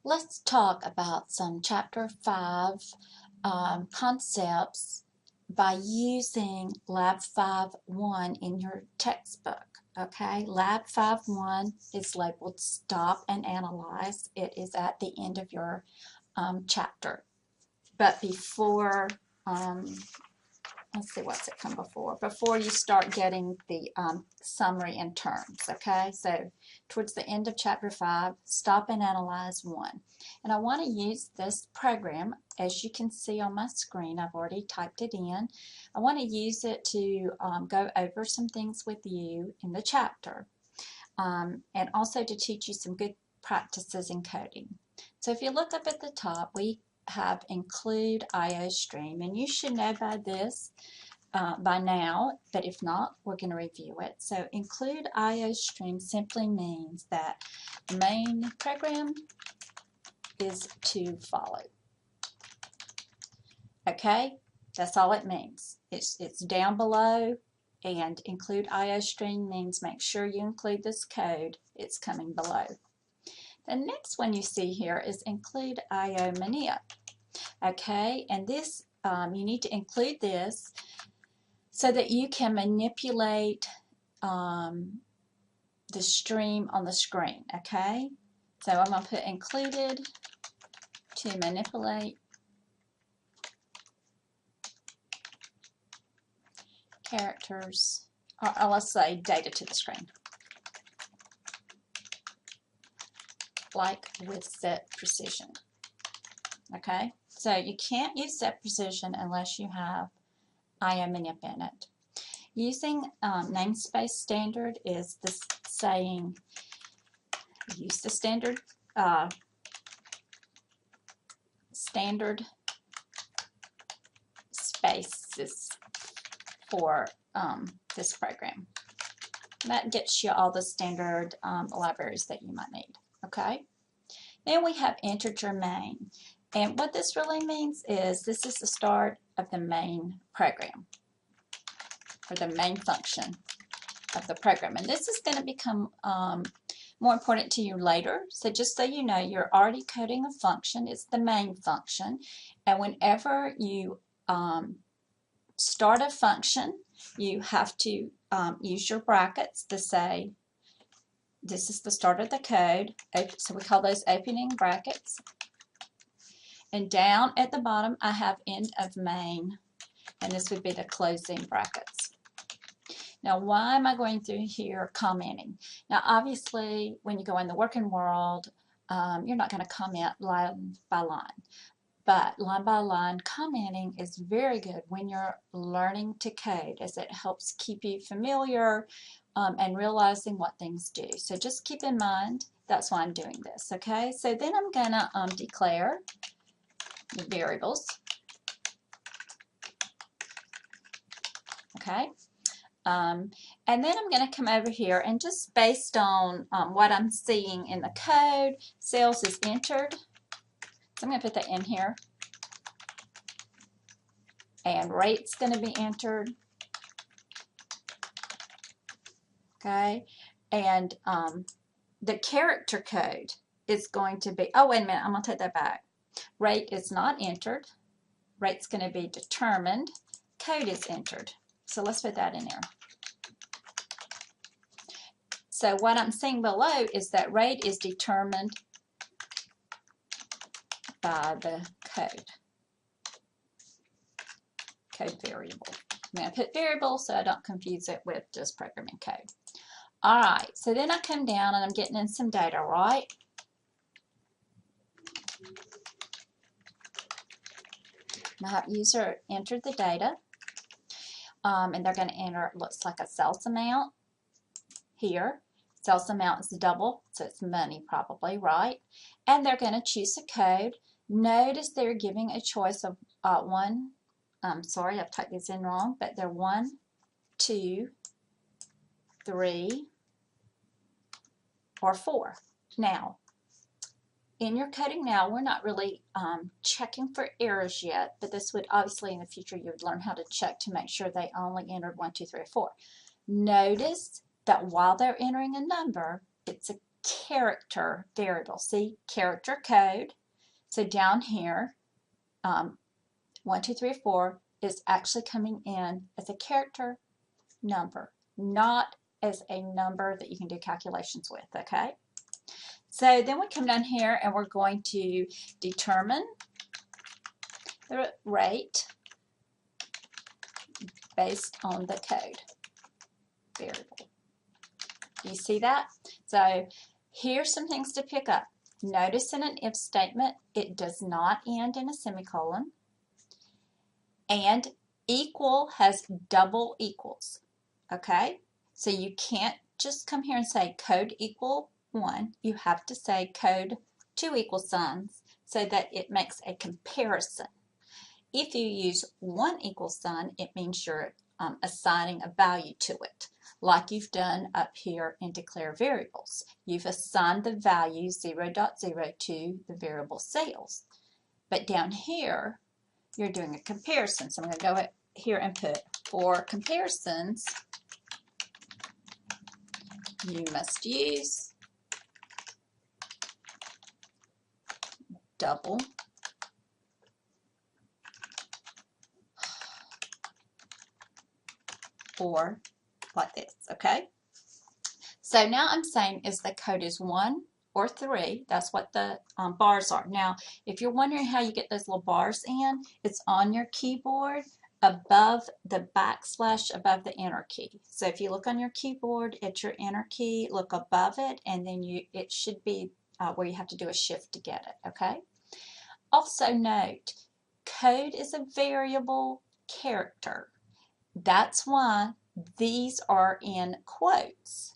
Let's talk about some Chapter 5 concepts by using Lab 5.1 in your textbook. Okay, Lab 5.1 is labeled Stop and Analyze. It is at the end of your chapter. But before let's see, what's it come before you start getting the summary and terms. Okay, so towards the end of chapter 5, stop and analyze 1. And I want to use this program. As you can see on my screen, I've already typed it in. I want to use it to go over some things with you in the chapter, and also to teach you some good practices in coding. So if you look up at the top, we have include IOStream, and you should know by now, but if not, we're going to review it. So include IOStream simply means that the main program is to follow. Okay, that's all it means. It's down below, and include IOStream means make sure you include this code. It's coming below. The next one you see here is include IOManip. Okay, and this you need to include this so that you can manipulate the stream on the screen. Okay, so I'm going to put included to manipulate characters, or let's say data to the screen, like with set precision. Okay, so you can't use set precision unless you have IOManip in it. Using namespace standard is this saying use the standard spaces for this program. That gets you all the standard libraries that you might need. Okay. Then we have integer main, and what this really means is this is the start of the main program, or the main function of the program, and this is going to become more important to you later. So just so you know, you're already coding a function. It's the main function, and whenever you start a function, you have to use your brackets to say this is the start of the code. So we call those opening brackets. And down at the bottom, I have end of main, and this would be the closing brackets. Now, why am I going through here commenting? Now, obviously, when you go in the working world, you're not going to comment line by line. But line by line commenting is very good when you're learning to code, as it helps keep you familiar and realizing what things do. So just keep in mind, that's why I'm doing this, okay? So then I'm going to declare the variables, okay? And then I'm going to come over here, and just based on what I'm seeing in the code, sales is entered. So I'm going to put that in here. And rate's going to be entered. Okay. And the character code is going to be, oh, wait a minute, I'm going to take that back. Rate is not entered. Rate's going to be determined. Code is entered. So let's put that in there. So what I'm seeing below is that rate is determined by the code variable. I'm going to put variable so I don't confuse it with just programming code. All right, so then I come down and I'm getting in some data, right? My user entered the data, and they're going to enter, looks like a sales amount here. Sales amount is double, so it's money probably, right? And they're going to choose a code. Notice they're giving a choice of one. Sorry, I've typed this in wrong, but they're 1, 2, 3, or 4. Now, in your coding now, we're not really checking for errors yet, but this would obviously in the future you would learn how to check to make sure they only entered 1, 2, 3, or 4. Notice that while they're entering a number, it's character variable. See, character code. So down here, 1, 2, 3, 4 is actually coming in as a character number, not as a number that you can do calculations with, okay? So then we come down here and we're going to determine the rate based on the code variable. Do you see that? So here's some things to pick up. Notice in an if statement, it does not end in a semicolon. And equal has double equals, okay? So you can't just come here and say code equal 1. You have to say code 2 equal signs so that it makes a comparison. If you use 1 equal sign, it means you're assigning a value to it, like you've done up here in declare variables. You've assigned the value 0.0 to the variable sales. But down here, you're doing a comparison. So I'm going to go here and put, for comparisons, you must use double or like this, okay? So now I'm saying is the code is 1 or 3. That's what the bars are. Now, if you're wondering how you get those little bars in, it's on your keyboard above the backslash above the enter key. So if you look on your keyboard at your enter key, look above it, and then it should be where you have to do a shift to get it, okay? Also note, code is a variable character. That's why these are in quotes.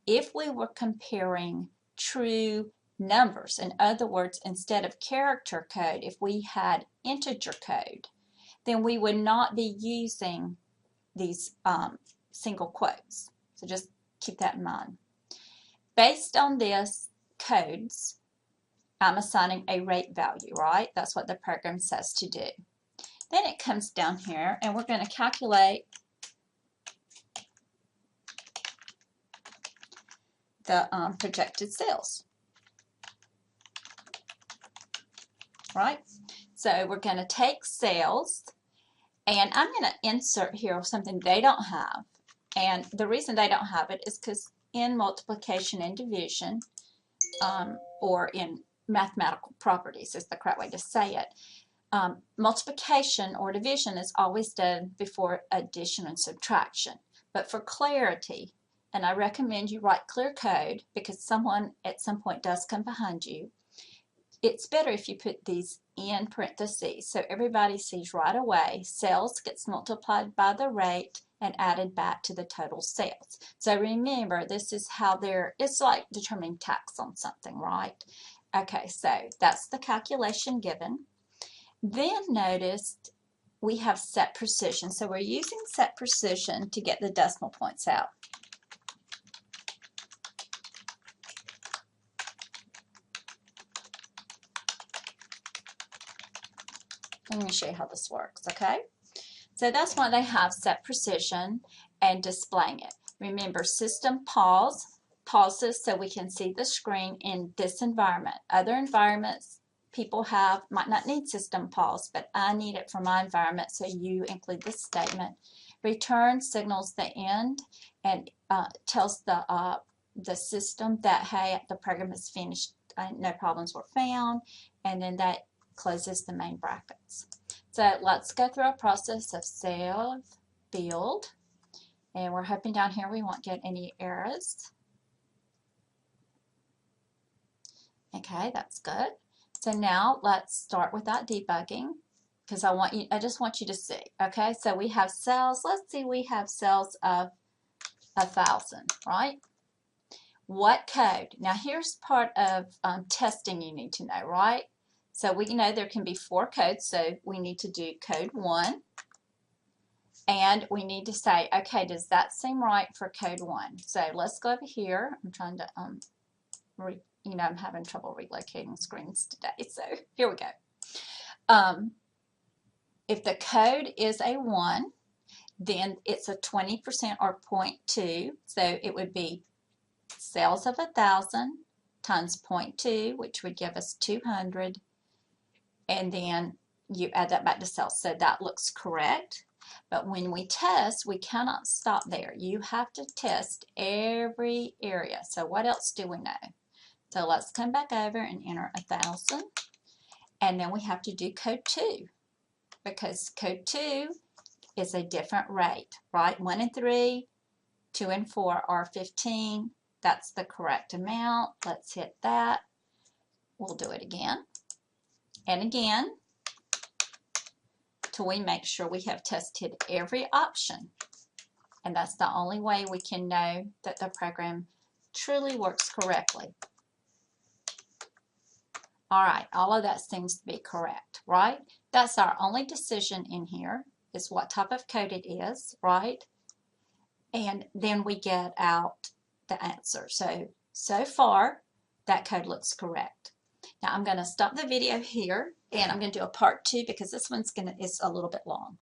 If we were comparing true numbers, in other words, instead of character code, if we had integer code, then we would not be using these single quotes. So just keep that in mind. Based on this codes, I'm assigning a rate value, right? That's what the program says to do. Then it comes down here and we're going to calculate the projected sales, right? So we're going to take sales, and I'm going to insert here something they don't have. And the reason they don't have it is because in multiplication and division, or in mathematical properties is the correct way to say it, multiplication or division is always done before addition and subtraction. But for clarity, and I recommend you write clear code because someone at some point does come behind you, it's better if you put these in parentheses so everybody sees right away sales gets multiplied by the rate and added back to the total sales. So remember, this is how it's like determining tax on something, right? Okay, so that's the calculation given. Then notice we have set precision. So we're using set precision to get the decimal points out. Let me show you how this works, okay? So that's why they have set precision and displaying it. Remember, system pauses so we can see the screen in this environment. Other environments people might not need system pause, but I need it for my environment, so you include this statement. Return signals the end and tells the system that, hey, the program is finished, no problems were found, and then that closes the main brackets. So let's go through a process of save, build, and we're hoping down here we won't get any errors. Okay, that's good. So now let's start without debugging because I just want you to see. Okay, so we have sales. Let's see, we have sales of 1,000, right? What code? Now here's part of testing you need to know, right? So we know there can be 4 codes, so we need to do code 1. And we need to say, okay, does that seem right for code 1? So let's go over here. I'm trying to, I'm having trouble relocating screens today, so here we go. If the code is a 1, then it's a 20% or 0.2, so it would be cells of 1,000 times 0.2, which would give us 200, and then you add that back to cells. So that looks correct. But when we test, we cannot stop there. You have to test every area. So what else do we know? So let's come back over and enter 1,000. And then we have to do code 2, because code 2 is a different rate, right? 1 and 3, 2 and 4 are 15. That's the correct amount. Let's hit that. We'll do it again and again till we make sure we have tested every option. And that's the only way we can know that the program truly works correctly. All right, all of that seems to be correct, right? That's our only decision in here, is what type of code it is, right? And then we get out the answer. So far, that code looks correct. Now I'm going to stop the video here, and I'm going to do a part 2 because this one's is a little bit long.